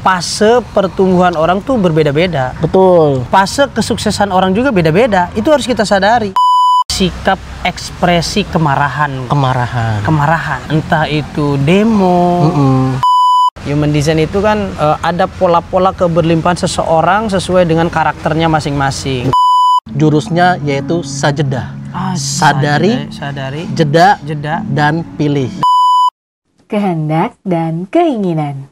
Fase pertumbuhan orang tuh berbeda-beda. Betul. Fase kesuksesan orang juga beda-beda. Itu harus kita sadari. Sikap ekspresi kemarahan. Kemarahan. Entah itu demo. Human design itu kan ada pola-pola keberlimpahan seseorang sesuai dengan karakternya masing-masing. Jurusnya yaitu sajedah. Sadari, jeda, dan pilih. Kehendak dan keinginan.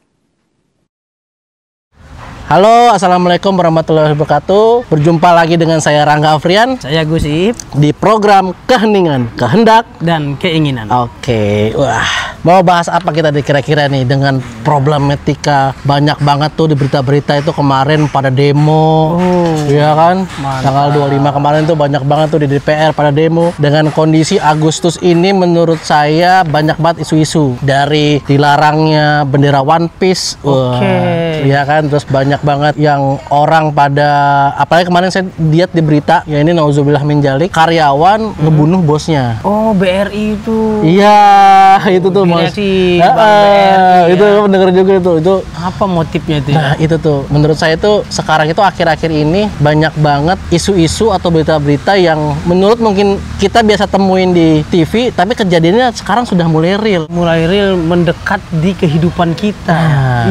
Halo, assalamualaikum warahmatullahi wabarakatuh. Berjumpa lagi dengan saya Rangga Afrian. Saya Gus Ip. Di program Keheningan, Kehendak, dan Keinginan. Oke, wah. Mau bahas apa kita kira-kira nih dengan problematika banyak banget tuh di berita-berita itu kemarin pada demo. Iya kan? Mantap. Tanggal 25 kemarin tuh banyak banget tuh di DPR pada demo. Dengan kondisi Agustus ini menurut saya banyak banget isu-isu. Dari dilarangnya bendera One Piece. Iya kan? Terus banyak banget yang orang pada, apalagi kemarin saya lihat di berita, ya ini nauzubillah min dzalik, karyawan ngebunuh bosnya. Oh, BRI itu. Iya, itu tuh Mas. BRI, itu mendengar juga itu. Apa motifnya itu? Nah, itu tuh menurut saya tuh sekarang itu akhir-akhir ini banyak banget isu-isu atau berita-berita yang menurut mungkin kita biasa temuin di TV, tapi kejadiannya sekarang sudah mulai real. Mulai real mendekat di kehidupan kita.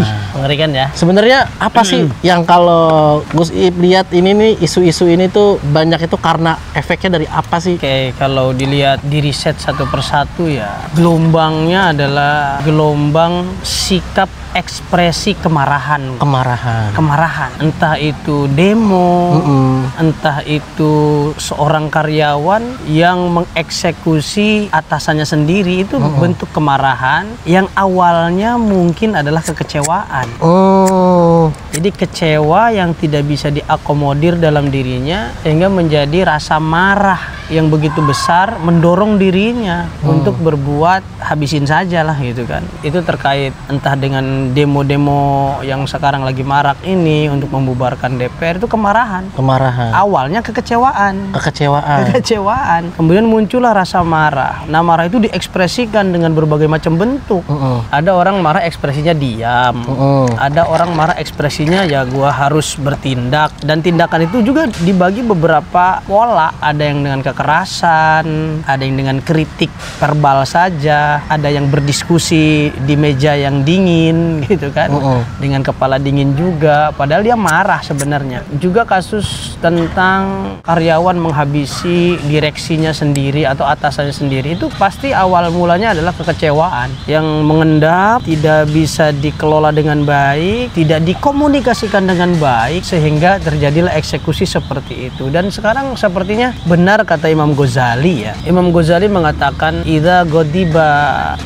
Ih, mengerikan ya. Sebenarnya apa sih yang kalau Gus Ip lihat ini nih isu-isu ini tuh banyak itu karena efeknya dari apa sih? Oke, kalau dilihat di riset satu persatu ya, gelombangnya adalah gelombang sikap ekspresi kemarahan. Entah itu demo, entah itu seorang karyawan yang mengeksekusi atasannya sendiri, itu bentuk kemarahan yang awalnya mungkin adalah kekecewaan. Jadi kecewa yang tidak bisa diakomodir dalam dirinya sehingga menjadi rasa marah yang begitu besar mendorong dirinya untuk berbuat habisin saja lah gitu kan. Itu terkait entah dengan demo-demo yang sekarang lagi marak ini untuk membubarkan DPR, itu kemarahan. Awalnya kekecewaan. Kemudian muncullah rasa marah. Nah, marah itu diekspresikan dengan berbagai macam bentuk. Ada orang marah ekspresinya diam. Ada orang marah ekspresinya ya gua harus bertindak, dan tindakan itu juga dibagi beberapa pola. Ada yang dengan kekerasan, ada yang dengan kritik verbal saja, ada yang berdiskusi di meja yang dingin gitu kan, dengan kepala dingin juga, padahal dia marah sebenarnya. Juga kasus tentang karyawan menghabisi direksinya sendiri atau atasannya sendiri, itu pasti awal mulanya adalah kekecewaan yang mengendap, tidak bisa dikelola dengan baik, tidak dikomunikasikan dengan baik, sehingga terjadilah eksekusi seperti itu. Dan sekarang sepertinya benar kata Imam Ghazali ya. Imam Ghazali mengatakan, idza ghadiba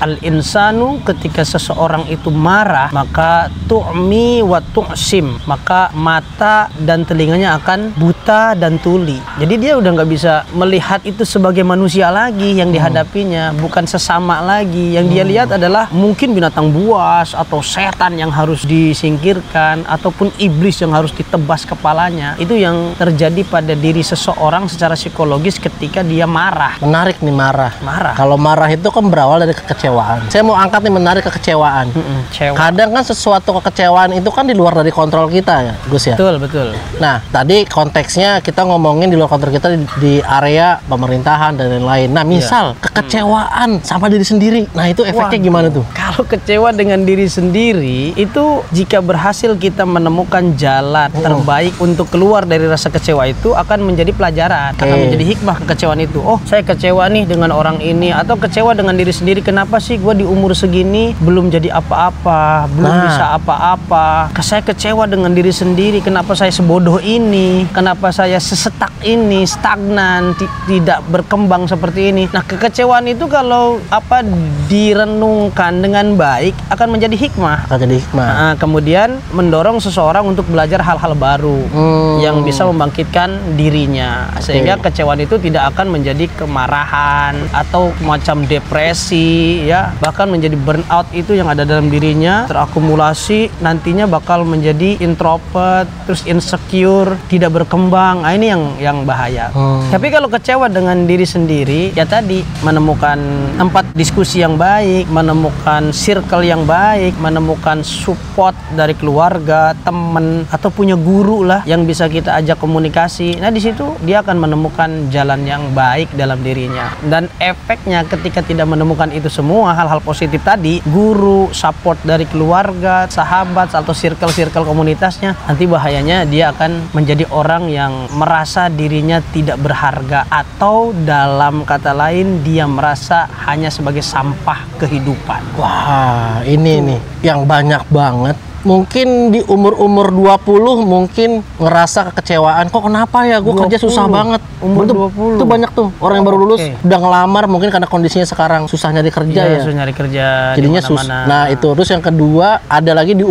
al-insanu, ketika seseorang itu marah, maka tu'mi wa tu'sim, maka mata dan telinganya akan buta dan tuli. Jadi dia udah nggak bisa melihat itu sebagai manusia lagi yang dihadapinya, bukan sesama lagi. Yang dia lihat adalah mungkin binatang buas atau setan yang harus disingkirkan, ataupun iblis yang harus ditebas kepalanya. Itu yang terjadi pada diri seseorang secara psikologis ketika dia marah. Menarik nih, marah. Kalau marah itu kan berawal dari kekecewaan. Saya mau angkat nih, menarik kekecewaan. Kadang kan sesuatu kekecewaan itu kan di luar dari kontrol kita ya, Gus ya? Betul. Nah, tadi konteksnya kita ngomongin di luar kontrol kita di area pemerintahan dan lain-lain. Nah, misal kekecewaan sama diri sendiri. Nah, itu efeknya gimana tuh? Kalau kecewa dengan diri sendiri, itu jika berhasil kita menemukan jalan terbaik untuk keluar dari rasa kecewa itu, akan menjadi pelajaran, akan menjadi hikmah kekecewaan itu. Oh, saya kecewa nih dengan orang ini, atau kecewa dengan diri sendiri. Kenapa sih gue di umur segini belum jadi apa-apa, belum bisa apa-apa? Saya kecewa dengan diri sendiri. Kenapa saya sebodoh ini? Kenapa saya sesetak ini, stagnan, tidak berkembang seperti ini? Nah, kekecewaan itu kalau direnungkan dengan baik akan menjadi hikmah. Nah, kemudian mendorong seseorang untuk belajar hal-hal baru yang bisa membangkitkan dirinya, sehingga kekecewaan itu tidak akan menjadi kemarahan atau macam depresi ya, bahkan menjadi burnout itu yang ada dalam dirinya terakumulasi, nantinya bakal menjadi introvert, terus insecure, tidak berkembang. Nah, ini yang bahaya. Tapi kalau kecewa dengan diri sendiri, ya tadi menemukan tempat diskusi yang baik, menemukan circle yang baik, menemukan support dari keluarga, teman, atau punya guru lah yang bisa kita ajak komunikasi. Nah, di situ dia akan menemukan jalan yang baik dalam dirinya. Dan efeknya ketika tidak menemukan itu semua hal-hal positif tadi, guru, support dari keluarga, sahabat atau circle-circle komunitasnya, nanti bahayanya dia akan menjadi orang yang merasa dirinya tidak berharga, atau dalam kata lain dia merasa hanya sebagai sampah kehidupan. Wah, ini nih yang banyak banget. Mungkin di umur-umur 20 mungkin ngerasa kekecewaan, kok kenapa ya gue kerja susah banget. Umur 20 itu banyak tuh orang yang baru lulus udah ngelamar, mungkin karena kondisinya sekarang susah nyari kerja ya. Susah nyari kerja jadinya Nah, itu. Terus yang kedua ada lagi di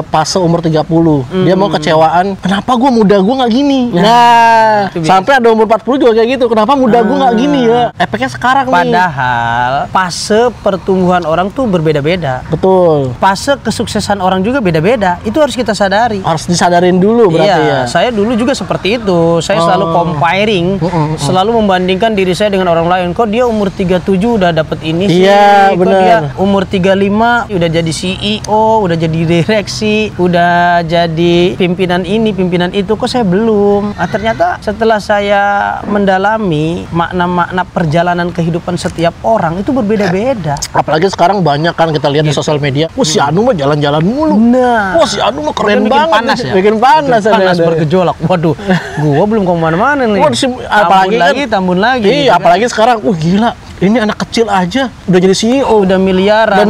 fase umur 30. Dia mau kecewaan, kenapa gue muda gue nggak gini. Nah, sampai ada umur 40 juga kayak gitu. Kenapa muda gue nggak gini ya? Efeknya sekarang nih. Padahal fase pertumbuhan orang tuh berbeda-beda. Betul. Fase kesuksesan orang juga beda-beda. Itu harus kita sadari. Harus disadarin dulu berarti ya. Saya dulu juga seperti itu. Saya selalu comparing, selalu membandingkan diri saya dengan orang lain. Kok dia umur 37 udah dapet ini sih? Iya, Kok dia umur 35 udah jadi CEO, udah jadi direksi, udah jadi pimpinan ini, pimpinan itu. Kok saya belum? Nah, ternyata setelah saya mendalami makna-makna perjalanan kehidupan setiap orang itu berbeda-beda. Apalagi sekarang banyak kan kita lihat di sosial media. Si Anu mah jalan-jalan mulu. Nah, si Anu mah keren bikin banget. Panas ya? Bikin panas. Panas bergejolak. Waduh, gua belum kemana-mana nih. Apalagi tambun lagi. Iya, gitu apalagi sekarang, gila. Ini anak kecil aja udah jadi CEO, udah miliaran.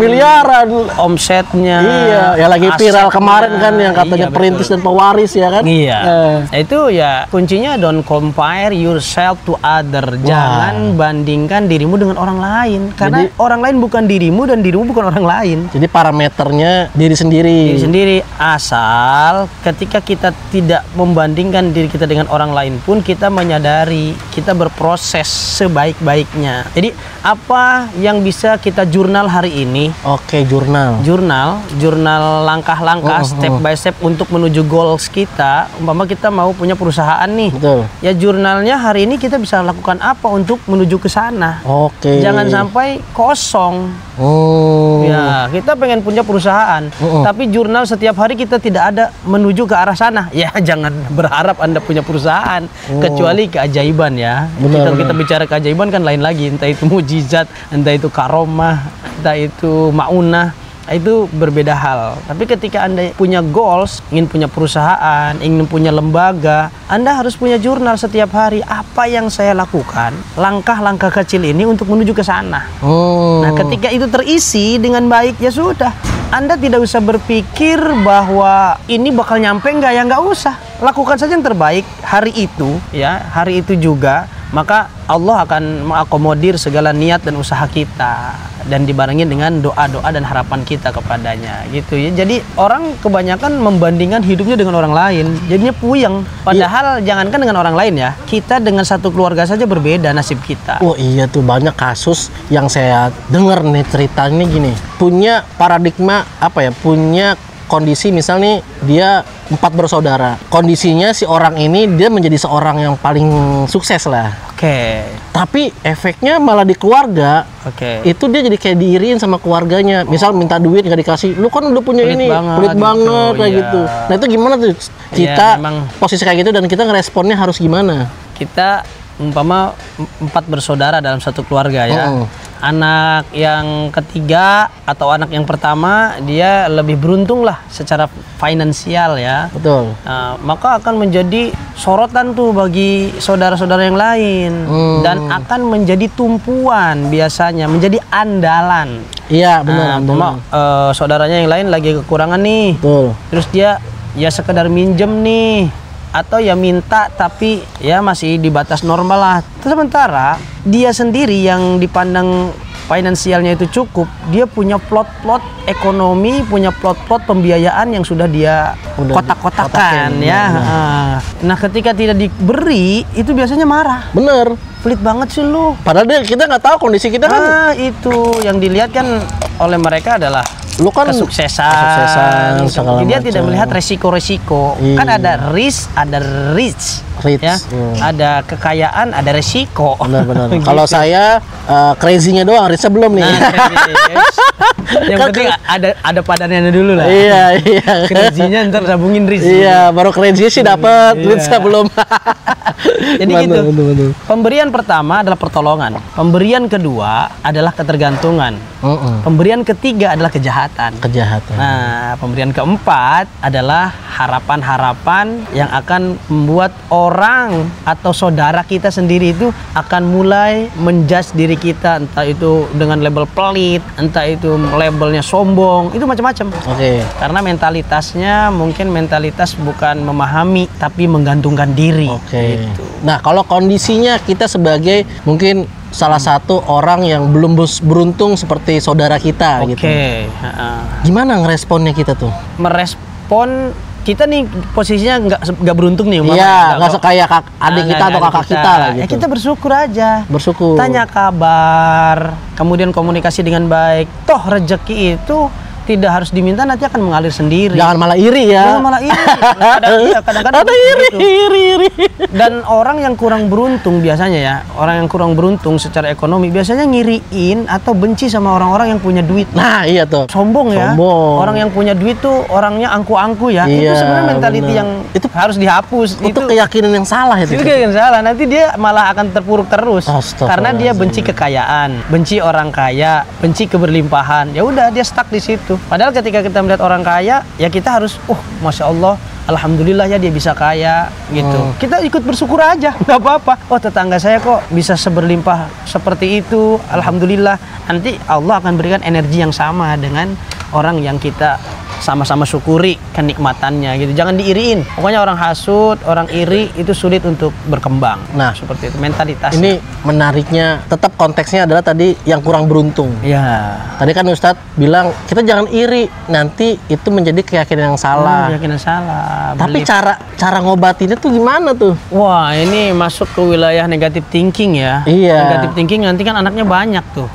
Omsetnya. Iya, ya lagi viral kemarin kan yang katanya perintis dan pewaris ya kan. Iya. Nah, itu ya kuncinya, don't compare yourself to other. Jangan bandingkan dirimu dengan orang lain, karena orang lain bukan dirimu dan dirimu bukan orang lain. Jadi parameternya diri sendiri. Diri sendiri, asal ketika kita tidak membandingkan diri kita dengan orang lain pun kita menyadari kita berproses sebaik-baiknya. Jadi apa yang bisa kita jurnal hari ini? Oke, jurnal langkah-langkah step by step untuk menuju goals kita. Umpama kita mau punya perusahaan nih. Betul. Ya jurnalnya hari ini kita bisa lakukan apa untuk menuju ke sana. Oke. Jangan sampai kosong. Ya, kita pengen punya perusahaan, tapi jurnal setiap hari kita tidak ada menuju ke arah sana. Ya, jangan berharap Anda punya perusahaan, kecuali keajaiban ya. Kita bicara keajaiban kan lain lagi, entah itu mujizat, entah itu karomah, entah itu maunah. Itu berbeda hal. Tapi ketika Anda punya goals, ingin punya perusahaan, ingin punya lembaga, Anda harus punya jurnal setiap hari. Apa yang saya lakukan, langkah-langkah kecil ini untuk menuju ke sana. Nah, ketika itu terisi dengan baik, ya sudah. Anda tidak usah berpikir bahwa ini bakal nyampe nggak, ya nggak usah. Lakukan saja yang terbaik hari itu, ya, hari itu juga. Maka Allah akan mengakomodir segala niat dan usaha kita, dan dibarengi dengan doa-doa dan harapan kita kepadanya, gitu ya. Jadi orang kebanyakan membandingkan hidupnya dengan orang lain, jadinya puyeng. Padahal jangankan dengan orang lain ya, kita dengan satu keluarga saja berbeda nasib kita. Oh iya tuh, banyak kasus yang saya dengar nih ceritanya gini. Punya paradigma punya kondisi, misalnya dia 4 bersaudara. Kondisinya si orang ini dia menjadi seorang yang paling sukses lah. Oke. Tapi efeknya malah di keluarga. Oke. Itu dia jadi kayak diiriin sama keluarganya. Misal minta duit nggak dikasih. Lu kan udah punya pelit banget kayak gitu. Nah, itu gimana tuh? Kita posisi kayak gitu dan kita ngeresponnya harus gimana? Kita umpama 4 bersaudara dalam satu keluarga ya. Anak yang ketiga atau anak yang pertama dia lebih beruntung lah secara finansial ya. Betul. Nah, maka akan menjadi sorotan tuh bagi saudara-saudara yang lain, dan akan menjadi tumpuan, biasanya menjadi andalan. Iya, benar. Saudaranya yang lain lagi kekurangan nih. Betul. Terus dia ya sekedar minjem nih, atau ya minta tapi ya masih di batas normal lah. Sementara dia sendiri yang dipandang finansialnya itu cukup, dia punya plot-plot ekonomi, punya plot-plot pembiayaan yang sudah dia kotak-kotakan ya. Nah, ketika tidak diberi, itu biasanya marah. Bener. Pelit banget sih lu. Padahal kita nggak tahu kondisi kita kan. Itu yang dilihat kan oleh mereka adalah Lu kan kesuksesan segala dia macam. tidak melihat resiko-resiko. Iya. Kan ada risk, ada rich. Ya. Ada kekayaan, ada resiko. Benar-benar. Gitu. Kalau saya crazy-nya doang, risknya belum nih. Yang penting ada padannya dulu lah. Iya. Crazy-nya ntar sambungin risk. Iya, baru crazy sih dapat, risknya belum. Jadi gitu. Betul. Pemberian pertama adalah pertolongan. Pemberian kedua adalah ketergantungan. Pemberian ketiga adalah kejahatan. Nah, pemberian keempat adalah harapan-harapan yang akan membuat orang atau saudara kita sendiri itu akan mulai menjudge diri kita, entah itu dengan label pelit, entah itu labelnya sombong, itu macam-macam. Karena mentalitasnya mungkin mentalitas bukan memahami tapi menggantungkan diri. Gitu. Nah, kalau kondisinya kita sebagai mungkin salah satu orang yang belum beruntung seperti saudara kita gitu. Gimana ngeresponnya kita tuh? Merespon kita nih posisinya nggak beruntung nih. Iya, nggak kayak adik kita atau kakak kita lah gitu. Kita bersyukur aja. Bersyukur. Tanya kabar, kemudian komunikasi dengan baik. Toh rezeki itu tidak harus diminta, nanti akan mengalir sendiri. Jangan malah iri ya. Jangan malah iri. Kadang-kadang iri. Dan orang yang kurang beruntung biasanya ya, orang yang kurang beruntung secara ekonomi biasanya ngiriin atau benci sama orang-orang yang punya duit. Nah, iya tuh. Sombong ya. Orang yang punya duit tuh orangnya angku-angku ya. Iya, itu sebenarnya mentality yang itu harus dihapus. Itu keyakinan yang salah itu. Itu keyakinan salah. Nanti dia malah akan terpuruk terus. Karena dia benci kekayaan, benci orang kaya, benci keberlimpahan. Ya udah dia stuck di situ. Padahal ketika kita melihat orang kaya, ya kita harus, masya Allah, alhamdulillah ya dia bisa kaya, gitu. Kita ikut bersyukur aja, nggak apa-apa. Oh, tetangga saya kok bisa seberlimpah seperti itu, alhamdulillah. Nanti Allah akan berikan energi yang sama dengan orang yang kita sama-sama syukuri kenikmatannya gitu. Jangan diiriin. Pokoknya orang hasut, orang iri itu sulit untuk berkembang. Nah, seperti itu mentalitasnya. Ini menariknya, tetap konteksnya adalah tadi yang kurang beruntung. Ya. Tadi kan Ustadz bilang kita jangan iri, nanti itu menjadi keyakinan yang salah. Keyakinan salah. Tapi cara ngobatinnya tuh gimana tuh? Wah, ini masuk ke wilayah negative thinking ya. Iya. Negative thinking nanti kan anaknya banyak tuh.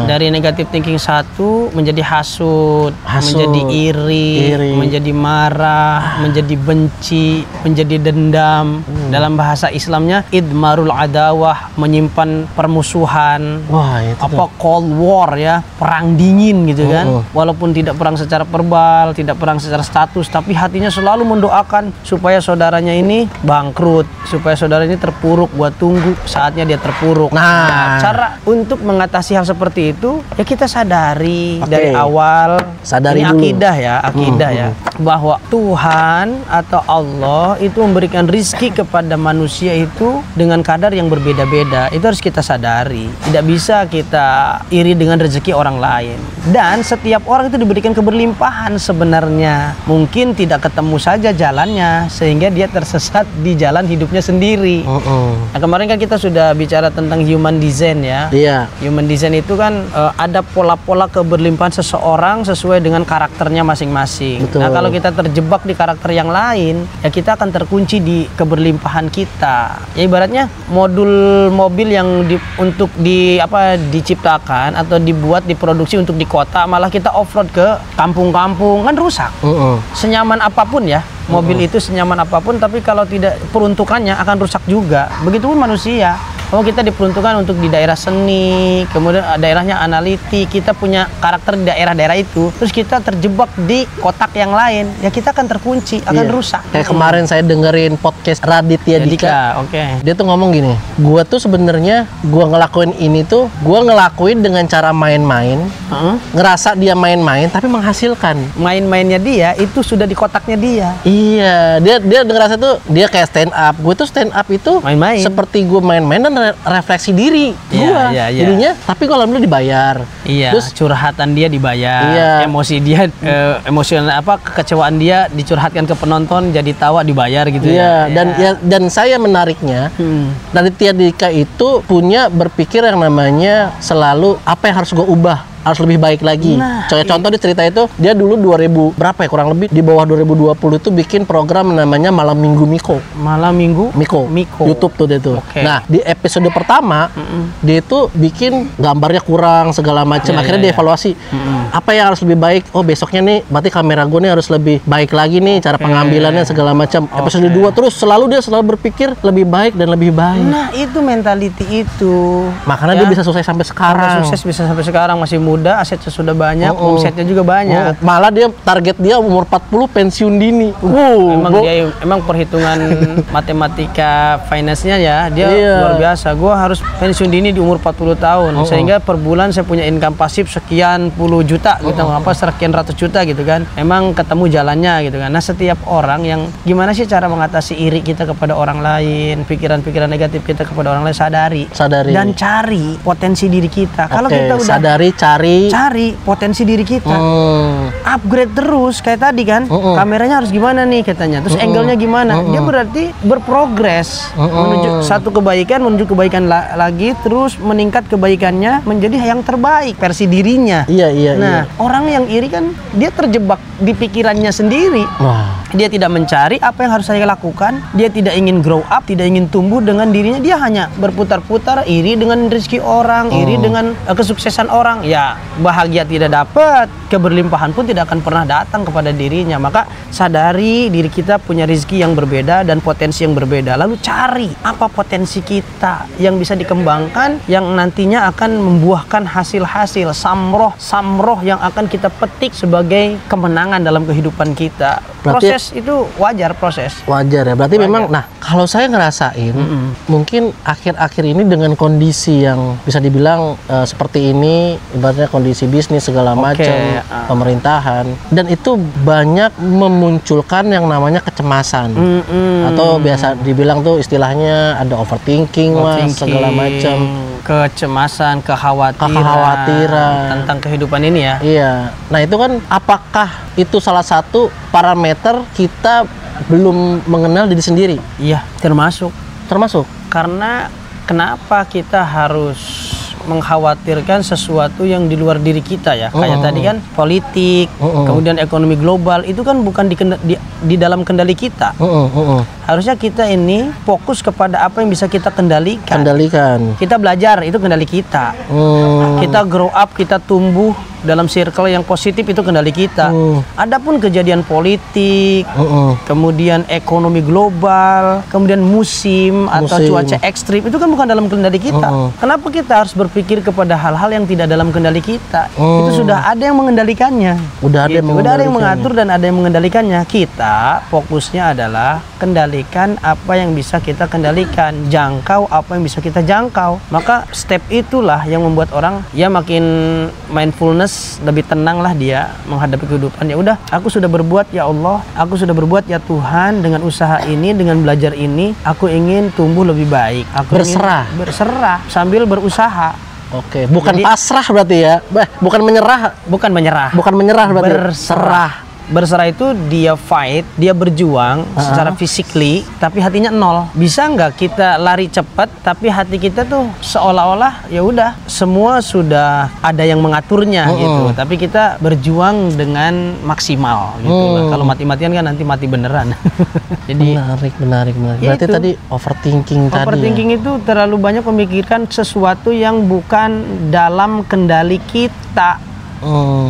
Dari negative thinking satu menjadi hasut, menjadi iri, menjadi marah, menjadi benci, menjadi dendam. Dalam bahasa Islamnya idmarul adawah, menyimpan permusuhan. Wah, itu Cold War ya, perang dingin gitu kan. Walaupun tidak perang secara verbal, tidak perang secara status, tapi hatinya selalu mendoakan supaya saudaranya ini bangkrut, supaya saudara ini terpuruk, buat tunggu saatnya dia terpuruk. Nah, cara untuk mengatasi hal seperti itu ya kita sadari dari awal. Sadari ini dulu. akidah ya, bahwa Tuhan atau Allah itu memberikan rizki kepada manusia itu dengan kadar yang berbeda-beda. Itu harus kita sadari. Tidak bisa kita iri dengan rezeki orang lain. Dan setiap orang itu diberikan keberlimpahan sebenarnya. Mungkin tidak ketemu saja jalannya sehingga dia tersesat di jalan hidupnya sendiri. Nah, kemarin kan kita sudah bicara tentang human design ya. Iya. Human design itu kan ada pola-pola keberlimpahan seseorang sesuai dengan karakternya masing-masing. Nah, kalau kita terjebak di karakter yang lain, ya kita akan terkunci di keberlimpahan kita. Ya ibaratnya modul mobil yang diciptakan atau dibuat diproduksi untuk di kota, malah kita off-road ke kampung-kampung kan rusak. Senyaman apapun ya mobil itu, senyaman apapun, tapi kalau tidak peruntukannya akan rusak juga. Begitupun manusia. Kalau kita diperuntukkan untuk di daerah seni, kemudian daerahnya analitik, kita punya karakter di daerah-daerah itu, terus kita terjebak di kotak yang lain, ya kita akan terkunci, akan rusak. Kayak kemarin saya dengerin podcast Raditya Dika. Dia tuh ngomong gini, gua tuh sebenarnya gua ngelakuin ini tuh, gua ngelakuin dengan cara main-main, ngerasa dia main-main, tapi menghasilkan. Main-mainnya dia itu sudah di kotaknya dia. Iya, dia ngerasa tuh dia kayak stand up. Gue tuh stand up itu main-main. Seperti gue main-main dan refleksi diri gua. Jadinya tapi kalau alhamdulillah dibayar. Iya. Terus curhatan dia dibayar. Iya. Emosi dia emosional kekecewaan dia dicurhatkan ke penonton jadi tawa dibayar gitu ya. Dan saya menariknya dari Tia Dika itu punya berpikir yang namanya selalu apa yang harus gue ubah, harus lebih baik lagi. Contoh di cerita itu dia dulu 2000 berapa ya kurang lebih di bawah 2020 itu bikin program namanya Malam Minggu Miko. Malam Minggu Miko. YouTube tuh dia tuh. Nah, di episode pertama dia itu bikin gambarnya kurang segala macam. Akhirnya dievaluasi. Apa yang harus lebih baik? Oh, besoknya nih berarti kamera gue nih harus lebih baik lagi nih cara pengambilannya segala macam. Episode 2 terus dia selalu berpikir lebih baik dan lebih baik. Nah, itu mentality itu. Makanya dia bisa sukses sampai sekarang. Bisa sampai sekarang masih muda, asetnya sudah banyak, omsetnya juga banyak. Malah dia target dia umur 40 pensiun dini. Emang perhitungan matematika finance-nya ya, dia luar biasa. Gua harus pensiun dini di umur 40 tahun sehingga per bulan saya punya income pasif sekian puluh juta gitu, sekian ratus juta gitu kan. Emang ketemu jalannya gitu kan. Nah, setiap orang yang gimana sih cara mengatasi iri kita kepada orang lain, pikiran-pikiran negatif kita kepada orang lain, sadari. Dan cari potensi diri kita. Kalau kita udah cari potensi diri kita, upgrade terus kayak tadi kan, kameranya harus gimana nih katanya, terus angle-nya gimana, dia berarti berprogres menuju satu kebaikan, menuju kebaikan lagi, terus meningkat kebaikannya menjadi yang terbaik versi dirinya. Nah, orang yang iri kan dia terjebak di pikirannya sendiri. Dia tidak mencari apa yang harus saya lakukan, dia tidak ingin grow up, tidak ingin tumbuh dengan dirinya, dia hanya berputar-putar, iri dengan rezeki orang, iri dengan kesuksesan orang. Ya, bahagia tidak dapat, keberlimpahan pun tidak akan pernah datang kepada dirinya. Maka sadari diri kita punya rezeki yang berbeda dan potensi yang berbeda. Lalu cari apa potensi kita yang bisa dikembangkan, yang nantinya akan membuahkan hasil-hasil samroh yang akan kita petik sebagai kemenangan dalam kehidupan kita. Proses itu wajar ya. Berarti memang, nah kalau saya ngerasain mungkin akhir-akhir ini dengan kondisi yang bisa dibilang seperti ini, ibaratnya kondisi bisnis segala macam, pemerintahan, dan itu banyak memunculkan yang namanya kecemasan atau biasa dibilang tuh istilahnya ada overthinking segala macam, kecemasan, kekhawatiran tentang kehidupan ini ya. Iya. Nah, itu kan apakah itu salah satu parameter kita belum mengenal diri sendiri? Iya, termasuk. Karena kenapa kita harus mengkhawatirkan sesuatu yang di luar diri kita ya? Kayak tadi kan politik, kemudian ekonomi global, itu kan bukan di dalam kendali kita. Harusnya kita ini fokus kepada apa yang bisa kita kendalikan. Kita belajar, itu kendali kita. Kita grow up, kita tumbuh dalam circle yang positif, itu kendali kita. Adapun kejadian politik, kemudian ekonomi global, kemudian musim atau cuaca ekstrim, itu kan bukan dalam kendali kita. Kenapa kita harus berpikir kepada hal-hal yang tidak dalam kendali kita? Itu sudah ada yang mengendalikannya. Udah ada yang mengatur dan ada yang mengendalikannya. Kita fokusnya adalah kendalikan apa yang bisa kita kendalikan, jangkau apa yang bisa kita jangkau. Maka step itulah yang membuat orang ya makin mindfulness, lebih tenang lah dia menghadapi kehidupan. Ya udah, aku sudah berbuat ya Allah, aku sudah berbuat ya Tuhan, dengan usaha ini, dengan belajar ini, aku ingin tumbuh lebih baik. Aku berserah sambil berusaha. Bukan jadi, pasrah berarti ya. Bukan menyerah berarti. Berserah itu dia fight, dia berjuang secara physically, tapi hatinya nol. Bisa nggak kita lari cepat, tapi hati kita tuh seolah-olah ya udah semua sudah ada yang mengaturnya gitu. Tapi kita berjuang dengan maksimal gitu. Kalau mati-matian kan nanti mati beneran. Jadi menarik. Berarti itu, tadi overthinking itu terlalu banyak memikirkan sesuatu yang bukan dalam kendali kita.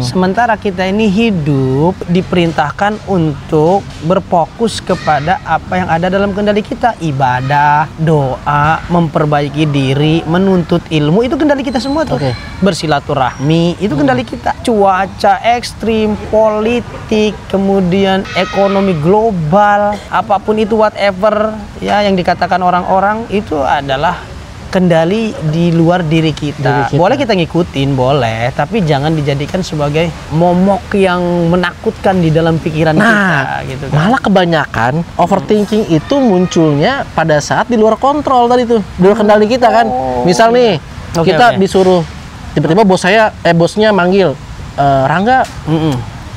Sementara kita ini hidup diperintahkan untuk berfokus kepada apa yang ada dalam kendali kita. Ibadah, doa, memperbaiki diri, menuntut ilmu, itu kendali kita semua tuh. Bersilaturahmi, itu kendali kita. Cuaca ekstrim, politik, kemudian ekonomi global, apapun itu, whatever ya yang dikatakan orang-orang, itu adalah kendali di luar diri kita. Boleh kita ngikutin, boleh, tapi jangan dijadikan sebagai momok yang menakutkan di dalam pikiran kita gitu kan. Malah kebanyakan overthinking itu munculnya pada saat di luar kontrol tadi tuh, di luar kendali kita kan. Misal nih, kita disuruh tiba-tiba bosnya manggil, Rangga,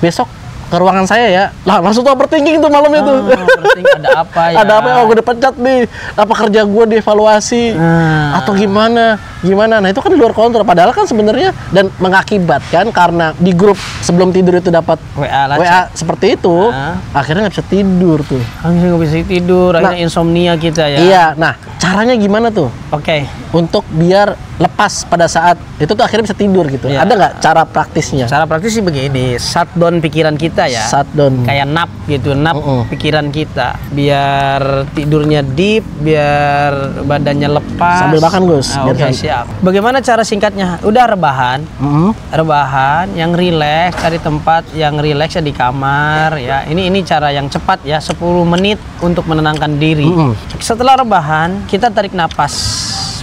besok ke ruangan saya ya. Lah langsung tuh overthinking tuh malamnya tuh. Overthinking ada apa ya? Ada apa ya? Oh, gue dipecat nih. Apa kerja gue dievaluasi? Atau gimana? Nah, itu kan di luar kontrol. Padahal kan sebenarnya dan mengakibatkan karena di grup sebelum tidur itu dapat WA seperti itu, akhirnya nggak bisa tidur tuh. Akhirnya nggak bisa tidur, akhirnya insomnia kita ya. Iya. Nah, caranya gimana tuh? Oke. Untuk biar lepas pada saat itu tuh akhirnya bisa tidur gitu. Ya. Ada nggak cara praktisnya? Cara praktis sih begini, shutdown pikiran kita ya. Shutdown. Kayak nap gitu, nap pikiran kita. Biar tidurnya deep, biar badannya lepas. Sambil makan, Gus. Oke, siap. Bagaimana cara singkatnya? Udah rebahan. Rebahan, yang rileks, cari tempat yang rileks ya di kamar ya. Ini cara yang cepat ya, 10 menit untuk menenangkan diri. Setelah rebahan, kita tarik napas.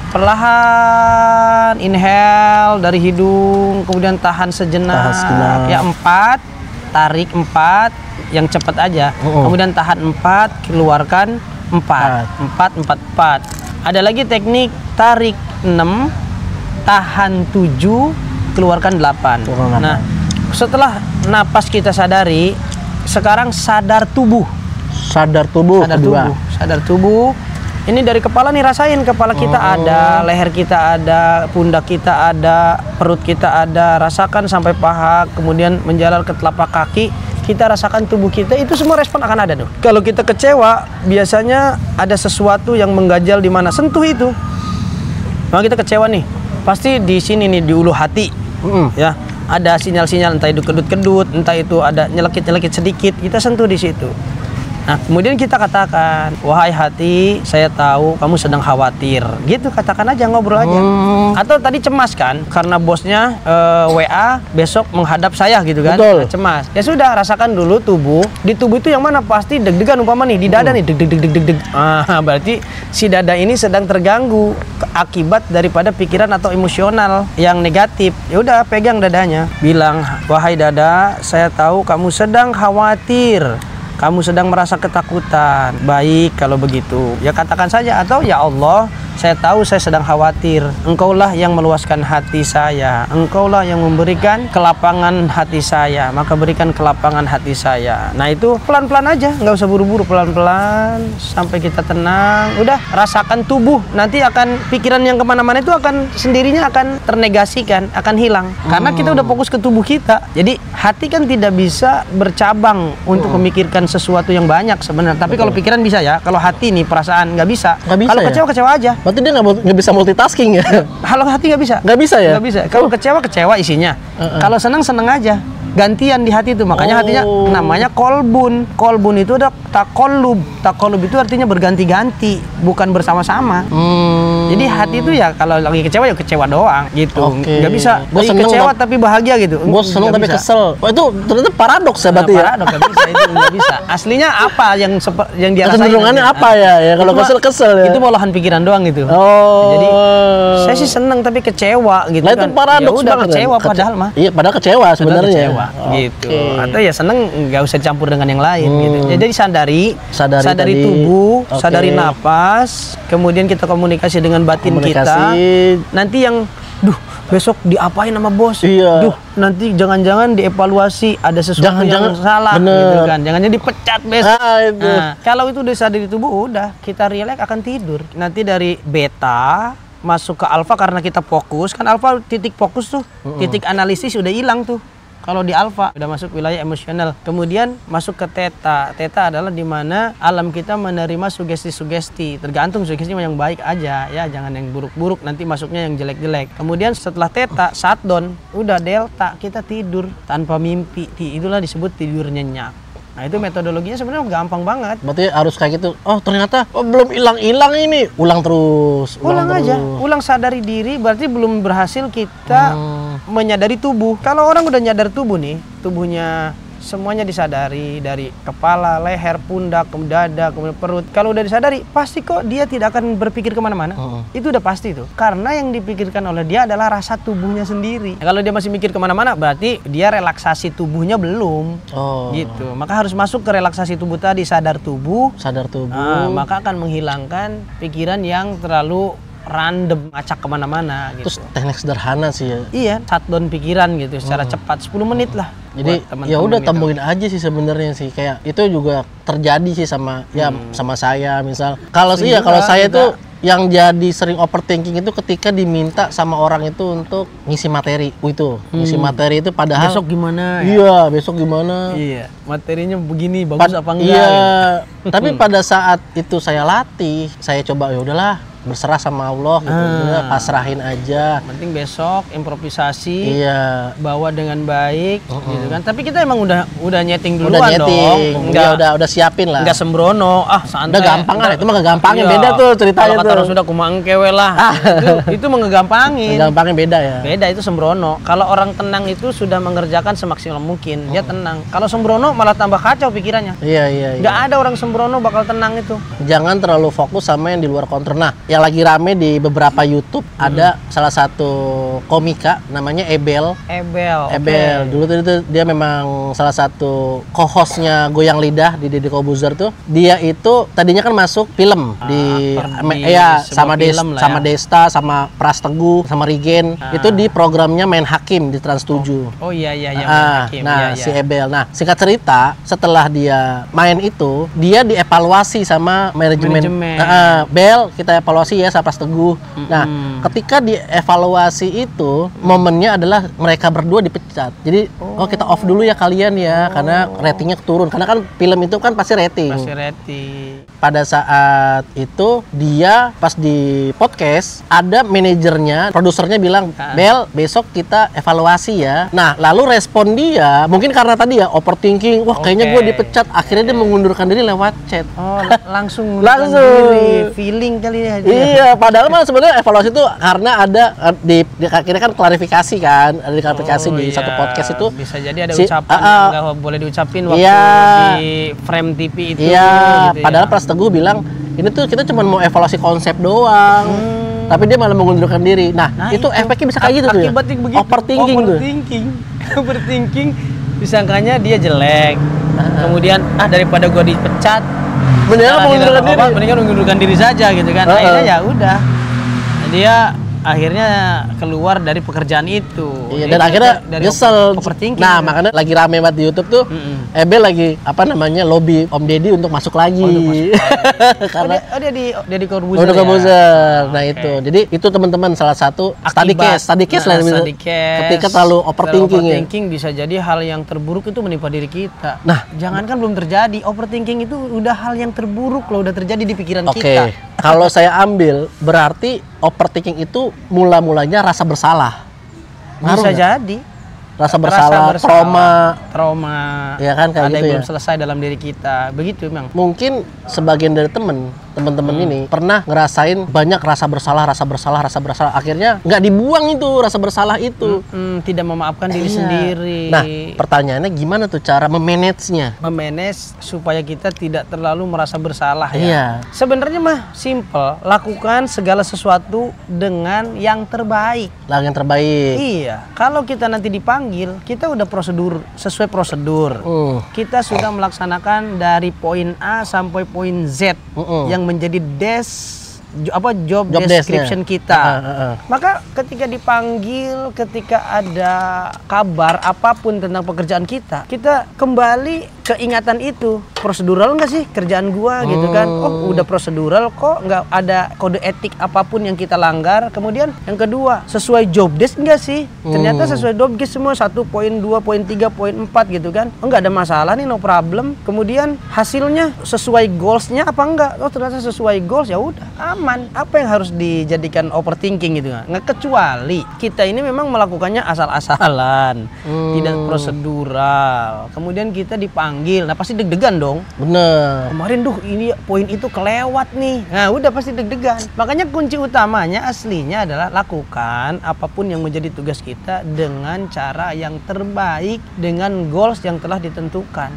Perlahan inhale dari hidung, kemudian tahan sejenak. Ya 4, tarik 4, yang cepat aja. Kemudian tahan 4, keluarkan 4. 4. Ada lagi teknik tarik 6, tahan 7, keluarkan 8. Nah, setelah napas kita sadari, sekarang sadar tubuh. Sadar tubuh. Sadar tubuh. Ini dari kepala nih, rasain kepala kita ada, leher kita ada, pundak kita ada, perut kita ada, rasakan sampai paha, kemudian menjalar ke telapak kaki, kita rasakan tubuh kita, itu semua respon akan ada tuh. Kalau kita kecewa, biasanya ada sesuatu yang mengganjal di mana, sentuh itu. Kalau kita kecewa nih, pasti di sini nih, di ulu hati, ya, ada sinyal-sinyal, entah itu kedut-kedut, entah itu ada nyelekit-nyelekit sedikit, kita sentuh di situ. Nah, kemudian kita katakan, wahai hati, saya tahu kamu sedang khawatir. Gitu, katakan aja, ngobrol aja. Atau tadi cemas kan, karena bosnya WA besok menghadap saya gitu kan. Nah, cemas. Ya sudah, rasakan dulu tubuh. Di tubuh itu yang mana pasti deg-degan, umpama nih, di dada nih, deg-deg. Berarti si dada ini sedang terganggu akibat daripada pikiran atau emosional yang negatif. Ya udah, pegang dadanya. Bilang, wahai dada, saya tahu kamu sedang khawatir. Kamu sedang merasa ketakutan. Baik kalau begitu. Ya katakan saja. Atau ya Allah, saya tahu saya sedang khawatir. Engkaulah yang meluaskan hati saya. Engkaulah yang memberikan kelapangan hati saya. Maka berikan kelapangan hati saya. Nah itu pelan-pelan aja. Nggak usah buru-buru, pelan-pelan. Sampai kita tenang. Udah, rasakan tubuh. Nanti akan pikiran yang kemana-mana itu akan sendirinya akan ternegasikan. Akan hilang. Karena kita udah fokus ke tubuh kita. Jadi hati kan tidak bisa bercabang untuk memikirkan sesuatu yang banyak sebenarnya. Tapi kalau pikiran bisa ya. Kalau hati nih, perasaan nggak bisa. Kalau kecewa, kecewa aja. Berarti dia nggak bisa multitasking ya? Kalau hati nggak bisa. Nggak bisa ya? Nggak bisa. Kalau kecewa isinya. Kalau senang aja. Gantian di hati itu. Makanya hatinya namanya kolbun. Kolbun itu ada takolub. Takolub itu artinya berganti-ganti, bukan bersama-sama. Jadi hati itu ya kalau lagi kecewa ya kecewa doang gitu. Nggak bisa lagi kecewa tapi bahagia gitu. Gue seneng tapi kesel. Oh, itu ternyata paradoks ya berarti ya? Paradoks, nggak bisa, itu nggak bisa. Aslinya apa yang dia rasain? Kecenderungannya apa ya? Kalau kesel ya? Itu olahan pikiran doang gitu. Jadi saya sih seneng tapi kecewa gitu. Nah, itu paradoks ya udah banget, kecewa kan? padahal mah. Iya, padahal kecewa sebenarnya. Gitu. Atau ya seneng nggak usah campur dengan yang lain gitu. Ya, jadi sadari tubuh, sadari napas, kemudian kita komunikasi dengan batin kita. Nanti yang besok diapain sama bos? Iya. Nanti jangan-jangan dievaluasi ada sesuatu yang salah gitu kan. Jangan-jangan dipecat besok. Kalau itu udah sadari tubuh, udah kita rileks akan tidur. Nanti dari beta masuk ke alfa karena kita fokus. Kan alfa titik fokus tuh, titik analisis udah hilang tuh. Kalau di alfa udah masuk wilayah emosional, kemudian masuk ke theta. Theta adalah di mana alam kita menerima sugesti-sugesti. Tergantung sugestinya yang baik aja ya, jangan yang buruk-buruk, nanti masuknya yang jelek-jelek. Kemudian setelah theta, shutdown, udah delta, kita tidur tanpa mimpi. Itulah disebut tidur nyenyak. Nah itu metodologinya sebenarnya gampang banget. Berarti harus kayak gitu. Oh ternyata belum hilang-hilang ini. Ulang terus. Ulang aja. Ulang sadari diri. Berarti belum berhasil kita menyadari tubuh. Kalau orang udah nyadar tubuh nih, tubuhnya semuanya disadari dari kepala, leher, pundak, dada, kemudian perut. Kalau udah disadari, pasti kok dia tidak akan berpikir kemana-mana. Itu udah pasti tuh. Karena yang dipikirkan oleh dia adalah rasa tubuhnya sendiri. Kalau dia masih mikir kemana-mana, berarti dia relaksasi tubuhnya belum. Gitu. Maka harus masuk ke relaksasi tubuh tadi, sadar tubuh. Maka akan menghilangkan pikiran yang terlalu random, acak kemana-mana gitu. Terus teknik sederhana sih ya. Iya, shutdown pikiran gitu secara cepat 10 menit lah. Jadi ya udah temuin aja sih sebenarnya sih, kayak itu juga terjadi sih sama sama saya misal. Kalau saya tuh yang jadi sering overthinking itu ketika diminta sama orang itu untuk ngisi materi. Ngisi materi itu padahal besok gimana? Iya, besok gimana? Iya, materinya begini bagus apa enggak? Iya. Gitu. Tapi pada saat itu saya latih, saya coba ya udahlah berserah sama Allah gitu. Udah, pasrahin aja. Penting besok improvisasi. Iya. Bawa dengan baik gitu kan. Tapi kita emang udah nyeting duluan udah nyeting. dong. Udah siapin lah. Enggak sembrono. Santai. Udah gampang kan, itu mah gampangin beda tuh ceritanya tuh. Kalau kata sudah kumangkewe lah. Itu mah ngegampangin. Gampangin beda ya. Beda itu sembrono. Kalau orang tenang itu sudah mengerjakan semaksimal mungkin. Dia tenang. Kalau sembrono malah tambah kacau pikirannya. Iya. Nggak ada orang sembrono bakal tenang itu. Jangan terlalu fokus sama yang di luar kontrol. Nah, yang lagi rame di beberapa YouTube ada salah satu komika namanya Ebel. Okay. Dulu tuh dia memang salah satu co-hostnya Goyang Lidah di Deddy Corbuzier tuh. Dia itu tadinya kan masuk film sama Desta, sama Pras Teguh, sama Rigen. Itu di programnya Main Hakim di Trans 7. Oh iya. Si Ebel. Nah, singkat cerita, setelah dia main itu, dia dievaluasi sama manajemen. Bel, kita evaluasi ya Pras Teguh. Nah, ketika dievaluasi itu, momennya adalah mereka berdua dipecat. Jadi, kita off dulu ya kalian ya, karena ratingnya turun. Karena kan film itu kan pasti rating. Pada saat itu dia pas di podcast ada manajernya, produsernya bilang, Bel, besok kita evaluasi ya. Nah, lalu respon dia, mungkin karena tadi ya overthinking, wah kayaknya gue dipecat. Akhirnya dia mengundurkan diri lewat chat. Langsung. Diri, feeling kali ya. Iya, padahal mah sebenarnya evaluasi itu karena ada akhirnya kan klarifikasi kan, ada klarifikasi di satu podcast itu. Bisa jadi ada ucapan yang nggak boleh diucapin waktu di frame TV itu. Iya, gitu padahal Pras Teguh bilang ini tuh kita cuma mau evaluasi konsep doang. Tapi dia malah mengundurkan diri. Nah itu efeknya bisa kayak gitu tuh ya. Overthinking. Disangkanya dia jelek. Kemudian daripada gua dipecat, mendingan mengundurkan diri saja gitu kan. Akhirnya ya udah. Dia akhirnya keluar dari pekerjaan itu. Iya, dan akhirnya nyesel. Nah, makanya lagi rame banget di YouTube tuh. Ebel lagi lobby Om Deddy untuk masuk lagi. Karena dia di Corbuzier. Nah, itu. Jadi itu teman-teman salah satu study case lah ketika terlalu overthinking bisa jadi hal yang terburuk itu menimpa diri kita. Nah, jangankan belum terjadi, overthinking itu udah hal yang terburuk loh, udah terjadi di pikiran kita. Kalau saya ambil berarti overthinking itu mula-mulanya rasa bersalah. Bisa jadi. Rasa bersalah, trauma. Ya kan kayak ada gitu yang ya. belum selesai dalam diri kita. Begitu memang. Mungkin sebagian dari teman-teman ini pernah ngerasain banyak rasa bersalah. Akhirnya nggak dibuang itu rasa bersalah itu. Tidak memaafkan diri sendiri. Nah, pertanyaannya gimana tuh cara memanage-nya? Memanage supaya kita tidak terlalu merasa bersalah ya. Iya. Sebenarnya mah simple, lakukan segala sesuatu dengan yang terbaik. Iya. Kalau kita nanti dipanggil, kita udah sesuai prosedur. Kita sudah melaksanakan dari poin A sampai poin Z yang menjadi job description kita. Maka ketika dipanggil, ketika ada kabar apapun tentang pekerjaan kita kembali ke ingatan itu. Prosedural nggak sih kerjaan gua gitu kan? Oh, udah prosedural kok, nggak ada kode etik apapun yang kita langgar. Kemudian yang kedua, sesuai job desk nggak sih? Ternyata sesuai job desk semua 1, poin 2, poin 3, poin 4 gitu kan? Oh, nggak ada masalah nih, no problem. Kemudian hasilnya sesuai goalsnya apa enggak? Oh, ternyata sesuai goals, ya udah aman. Apa yang harus dijadikan overthinking gitu kan? Nggak, kecuali kita ini memang melakukannya asal-asalan, tidak prosedural. Kemudian kita dipanggil dipanggil, nah pasti deg-degan dong. Bener. Kemarin ini poin itu kelewat nih. Nah, udah pasti deg-degan. Makanya kunci utamanya aslinya adalah lakukan apapun yang menjadi tugas kita dengan cara yang terbaik, dengan goals yang telah ditentukan.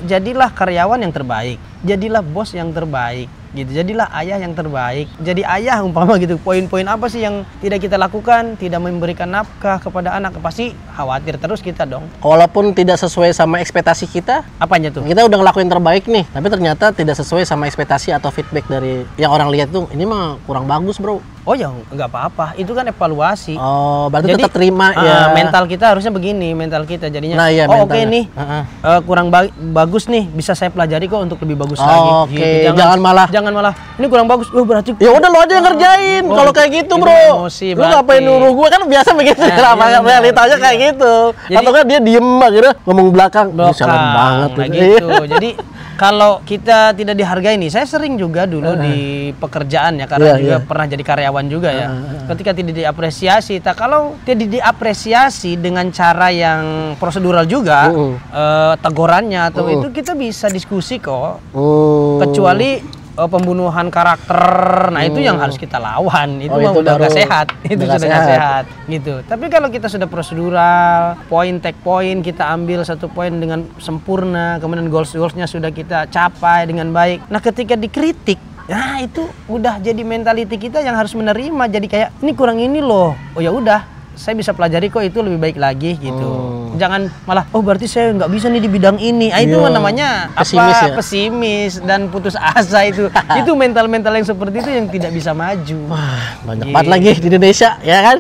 Jadilah karyawan yang terbaik, jadilah bos yang terbaik, gitu. Jadilah ayah yang terbaik. Jadi ayah umpama gitu. Poin-poin apa sih yang tidak kita lakukan? Tidak memberikan nafkah kepada anak, pasti khawatir terus kita dong. Walaupun tidak sesuai sama ekspektasi kita, apanya tuh? Kita udah ngelakuin terbaik nih, tapi ternyata tidak sesuai sama ekspektasi atau feedback dari yang orang lihat tuh, ini mah kurang bagus, bro. Oh ya nggak apa-apa, itu kan evaluasi. Oh, berarti tetap terima ya. Mental kita harusnya begini, mental kita jadinya. Nah, iya, oh oke nih, kurang bagus nih, bisa saya pelajari kok untuk lebih bagus lagi. Oke, gitu. jangan malah. Ini kurang bagus, berarti. Ya udah lo aja yang ngerjain. Kalau kayak gitu, bro. Emosi, lu ngapain nyuruh gue, kan biasa begitu. Realitanya kayak gitu. Atau kan dia diem akhirnya ngomong belakang. Sialan banget. Nah gitu. Jadi kalau kita tidak dihargai nih, saya sering juga dulu di pekerjaan ya, karena juga pernah jadi karyawan juga ya. Ketika tidak diapresiasi, kalau tidak diapresiasi dengan cara yang prosedural juga, tegurannya atau itu kita bisa diskusi kok. Kecuali pembunuhan karakter, nah itu yang harus kita lawan. Itu udah nggak sehat, itu sudah nggak sehat gitu. Tapi kalau kita sudah prosedural, point take point, kita ambil satu poin dengan sempurna, kemudian goalsnya sudah kita capai dengan baik. Nah ketika dikritik, nah itu udah jadi mentality kita yang harus menerima. Jadi kayak ini kurang ini loh, oh ya udah, saya bisa pelajari kok itu lebih baik lagi gitu. Jangan malah berarti saya nggak bisa nih di bidang ini. Itu namanya pesimis dan putus asa itu. Itu mental-mental yang seperti itu yang tidak bisa maju. Wah, banyak banget lagi di Indonesia, ya kan?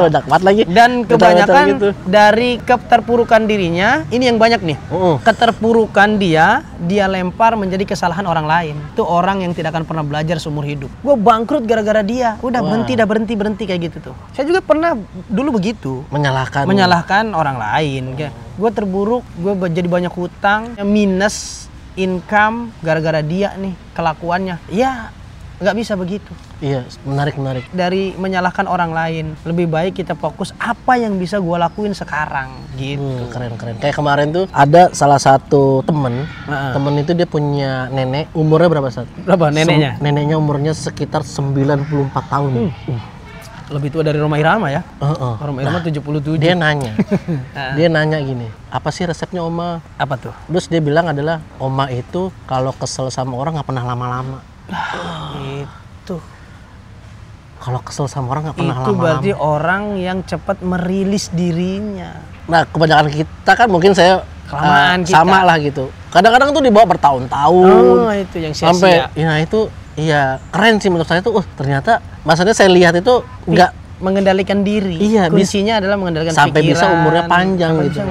Banyak banget lagi. Dan kebanyakan gitu. Dari keterpurukan dirinya, ini yang banyak nih. Keterpurukan dia lempar menjadi kesalahan orang lain. Itu orang yang tidak akan pernah belajar seumur hidup. Gue bangkrut gara-gara dia. Udah berhenti kayak gitu tuh. Saya juga pernah dulu begitu, menyalahkan orang lain. Gue terburuk, gue jadi banyak hutang, minus income gara-gara dia nih kelakuannya. Ya nggak bisa begitu. Iya, menarik. Dari menyalahkan orang lain, lebih baik kita fokus apa yang bisa gue lakuin sekarang gitu. Keren. Kayak kemarin tuh ada salah satu temen itu dia punya nenek, umurnya berapa neneknya? Neneknya umurnya sekitar 94 tahun. Lebih tua dari Roma Irama ya. Roma Irama 77. Dia nanya gini, apa sih resepnya Oma? Apa tuh? Terus dia bilang adalah, Oma itu kalau kesel sama orang nggak pernah lama-lama. Itu kalau kesel sama orang nggak pernah lama-lama. Itu berarti orang yang cepat merilis dirinya. Nah kebanyakan kita kan, mungkin saya kelamaan sama lah gitu. Kadang-kadang tuh dibawa bertahun-tahun. Itu yang sia-sia. Sampai, iya keren sih menurut saya tuh. Ternyata maksudnya saya lihat itu nggak mengendalikan diri. Iya, kuncinya adalah mengendalikan sampai pikiran. Bisa umurnya panjang gitu.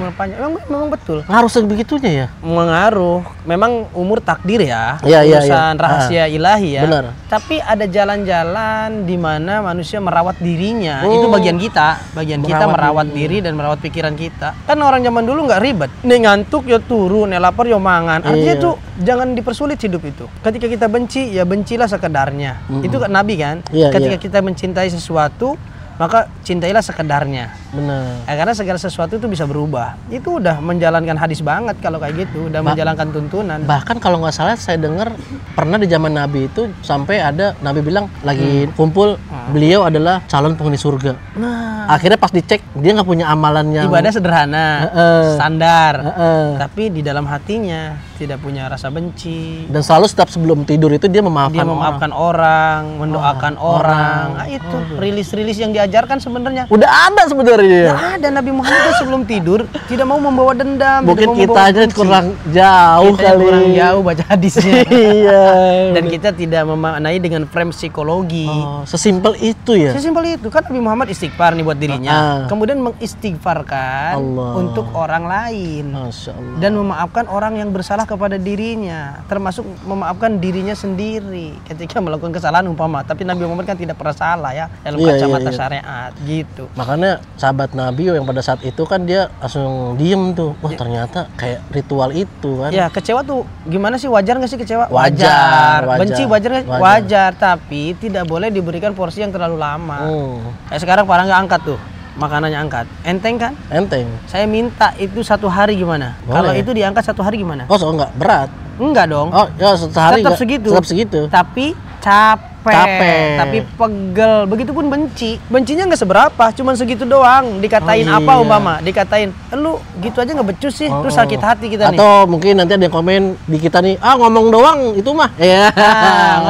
Memang betul. Ngaruh sebegitunya ya? Mengaruh. Memang umur takdir ya. Urusan rahasia ilahi ya. Benar. Tapi ada jalan-jalan di mana manusia merawat dirinya. Itu bagian kita. Kita merawat diri dan merawat pikiran kita. Kan orang zaman dulu nggak ribet. Nih ngantuk ya turun, nih lapar ya mangan. Artinya tuh jangan dipersulit hidup itu. Ketika kita benci, ya bencilah sekedarnya. Itu kan Nabi kan. Ketika kita mencintai sesuatu, maka cintailah sekedarnya. Benar. Karena segala sesuatu itu bisa berubah. Itu udah menjalankan hadis banget kalau kayak gitu. Udah menjalankan tuntunan. Bahkan kalau nggak salah saya dengar pernah di zaman Nabi itu sampai ada Nabi bilang lagi kumpul, beliau adalah calon penghuni surga. Akhirnya pas dicek dia nggak punya amalan yang ibadah sederhana, standar. Tapi di dalam hatinya tidak punya rasa benci. Dan selalu setiap sebelum tidur itu dia memaafkan orang, mendoakan orang. Nah, itu rilis-rilis yang diajarkan sebenarnya. Udah ada sebenarnya. Nah, ada Nabi Muhammad kan sebelum tidur tidak mau membawa dendam. Mungkin kita aja kurang jauh kali. Kurang jauh baca hadisnya. Iya. Dan kita tidak memaknai dengan frame psikologi. Sesimpel itu ya. Sesimpel itu kan Nabi Muhammad istighfar nih buat dirinya. Kemudian mengistighfarkan untuk orang lain. Masya Allah. Dan memaafkan orang yang bersalah kepada dirinya, termasuk memaafkan dirinya sendiri ketika melakukan kesalahan umpama. Tapi Nabi Muhammad kan tidak pernah salah ya dalam kacamata syariat gitu. Makanya sahabat Nabi yang pada saat itu kan dia langsung diem tuh. Wah ternyata kayak ritual itu kan. Ya kecewa tuh gimana sih, wajar nggak sih kecewa? Wajar. Benci wajar nggak? Wajar. Tapi tidak boleh diberikan porsi yang terlalu lama. Kayak sekarang Pak Rangga angkat tuh makanannya angkat. Enteng kan? Enteng. Saya minta itu 1 hari gimana? Boleh. Kalau itu diangkat 1 hari gimana? Oh, so enggak berat. Enggak dong. Oh, ya sehari Tetap segitu. Tetap segitu. Tapi capek. Tapi pegel. Begitupun benci. Bencinya nggak seberapa, cuman segitu doang. Dikatain Oh, apa iya. umpama? Dikatain, lu gitu aja nggak becus sih. Terus sakit hati kita nih. Atau mungkin nanti ada yang komen di kita nih, ngomong doang itu mah. Iya.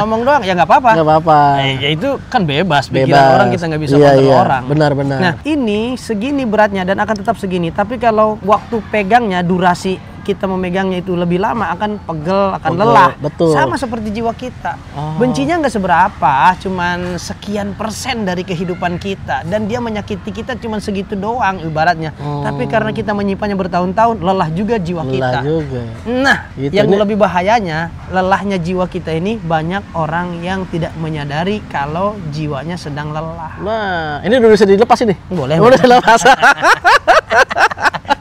Ngomong doang ya nggak apa-apa. Nggak apa-apa. Ya itu kan bebas. Pikiran Bebas. orang kita nggak bisa Iya, kontrol iya. orang. Benar-benar. Nah ini segini beratnya dan akan tetap segini. Tapi kalau waktu pegangnya, durasi kita memegangnya itu lebih lama, akan pegel, akan lelah. Betul. Sama seperti jiwa kita. Bencinya nggak seberapa, cuman sekian persen dari kehidupan kita. Dan dia menyakiti kita cuman segitu doang ibaratnya. Tapi karena kita menyimpannya bertahun-tahun, lelah juga jiwa kita. Lelah juga. Nah, Gitu, yang ini- lebih bahayanya, lelahnya jiwa kita ini banyak orang yang tidak menyadari kalau jiwanya sedang lelah. Nah, ini udah bisa dilepas ini. Boleh. Udah dilepas.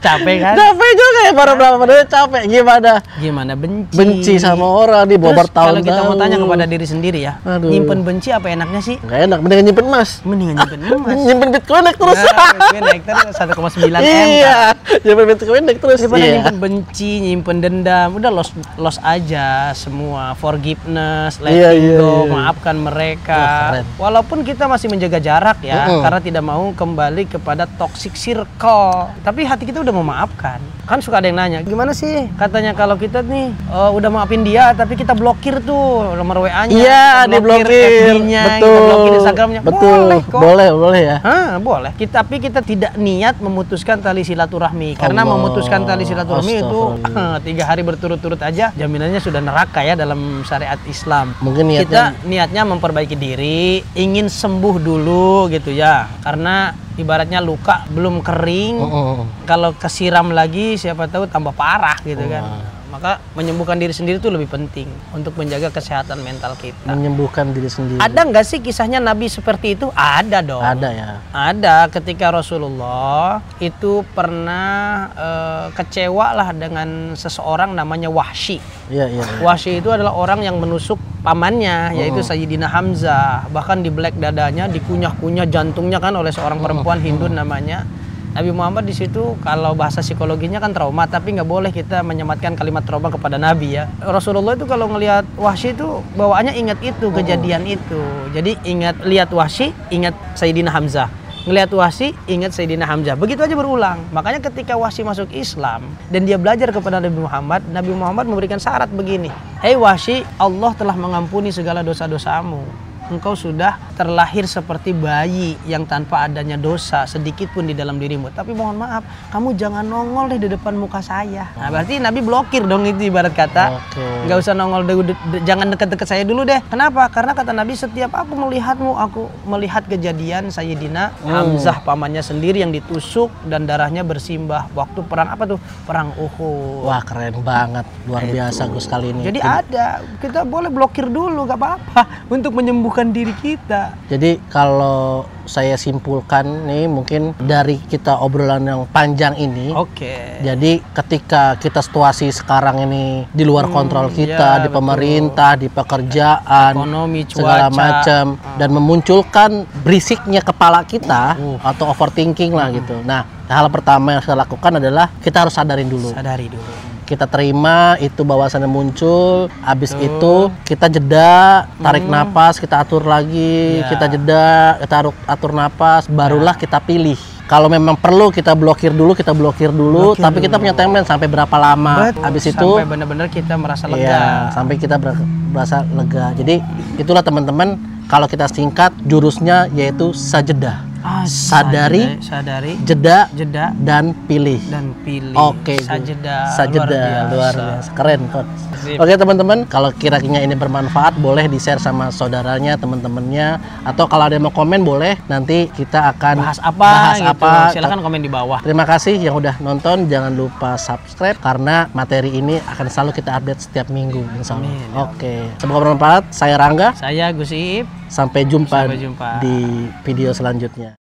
Capek kan? Capek juga ya baru berapa menit capek. Gimana? Gimana benci? Benci sama orang di bawah Terus kalau bertahun-tahun. kita mau tanya kepada diri sendiri ya, Aduh. nyimpen benci apa enaknya sih? Nggak enak, mendingan nyimpen emas. Mendingan nyimpen emas. Nyimpen Bitcoin naik terus. Nah, naik terus 1,9 M. Iya, nyimpen Bitcoin naik terus. Daripada Iya. nyimpen benci, nyimpen dendam, udah loss aja semua. Forgiveness, Iya, letting iya, go, iya. maafkan mereka. Wah, keren. Walaupun kita masih menjaga jarak ya, karena tidak mau kembali kepada toxic circle. Tapi hati kita udah memaafkan. Kan suka ada yang nanya, gimana sih? Katanya kalau kita nih udah maafin dia, tapi kita blokir tuh nomor WA-nya. Iya, kita diblokir. FB-nya, kita Betul. blokir Instagramnya. Betul. Boleh kok. Boleh ya. Boleh. Tapi kita tidak niat memutuskan tali silaturahmi. Karena Allah. memutuskan tali silaturahmi itu Astagfirullah. 3 hari berturut-turut aja jaminannya sudah neraka ya dalam syariat Islam. Mungkin Kita niatnya niatnya memperbaiki diri, ingin sembuh dulu gitu ya. Karena ibaratnya luka belum kering, kalau kesiram lagi siapa tahu tambah parah gitu kan. Maka menyembuhkan diri sendiri itu lebih penting untuk menjaga kesehatan mental kita. menyembuhkan diri sendiri. Ada nggak sih kisahnya Nabi seperti itu? Ada dong. Ada ya. Ada ketika Rasulullah itu pernah kecewa lah dengan seseorang namanya Wahsy. Iya. Wahsy itu adalah orang yang menusuk pamannya, yaitu Sayyidina Hamzah. Bahkan di belek dadanya, dikunyah-kunyah jantungnya kan oleh seorang perempuan Hindu namanya. Nabi Muhammad di situ kalau bahasa psikologinya kan trauma, tapi nggak boleh kita menyematkan kalimat trauma kepada Nabi ya. Rasulullah itu kalau ngelihat Wahsy itu bawaannya ingat itu kejadian itu. Jadi lihat Wahsy, ingat Sayyidina Hamzah. Ngelihat Wahsy, ingat Sayyidina Hamzah. Begitu aja berulang. Makanya ketika Wahsy masuk Islam dan dia belajar kepada Nabi Muhammad memberikan syarat begini. Hei Wahsy, Allah telah mengampuni segala dosa-dosamu. Engkau sudah terlahir seperti bayi yang tanpa adanya dosa sedikit pun di dalam dirimu. Tapi mohon maaf, kamu jangan nongol deh di depan muka saya. Nah berarti Nabi blokir dong itu ibarat kata. Nggak usah nongol, jangan deket-deket saya dulu deh. Kenapa? Karena kata Nabi setiap aku melihatmu, aku melihat kejadian Sayyidina Hamzah pamannya sendiri yang ditusuk dan darahnya bersimbah. Waktu perang apa tuh? Perang Uhud. Wah, keren banget. Luar biasa Gus kali ini. Jadi ada, kita boleh blokir dulu, gak apa-apa untuk menyembuhkan diri kita. Jadi kalau saya simpulkan nih mungkin dari kita obrolan yang panjang ini. Oke. Jadi ketika kita situasi sekarang ini di luar kontrol ya, kita, di pemerintah, di pekerjaan, ekonomi, segala cuaca, macam dan memunculkan berisiknya kepala kita atau overthinking lah gitu. Nah, hal pertama yang saya lakukan adalah kita harus sadarin dulu. Sadari dulu. Kita terima itu bahwasannya muncul, habis itu kita jeda, tarik napas, kita atur lagi, kita jeda, kita atur napas, barulah kita pilih. Kalau memang perlu kita blokir dulu, tapi kita punya timeline sampai berapa lama. Habis itu sampai benar-benar kita merasa lega. iya, sampai kita berasa lega. Jadi itulah teman-teman, kalau kita singkat jurusnya yaitu sajedah. Sadari, jeda, dan pilih. Oke, sajeda luar biasa. Keren kok. Oke teman-teman, kalau kira-kira ini bermanfaat boleh di-share sama saudaranya, teman-temannya, atau kalau ada yang mau komen boleh, nanti kita akan bahas apa. Silakan komen di bawah. Terima kasih yang udah nonton, jangan lupa subscribe karena materi ini akan selalu kita update setiap minggu insyaallah. Oke, semoga bermanfaat. Saya Rangga. Saya Gus Iip. Sampai jumpa di video selanjutnya.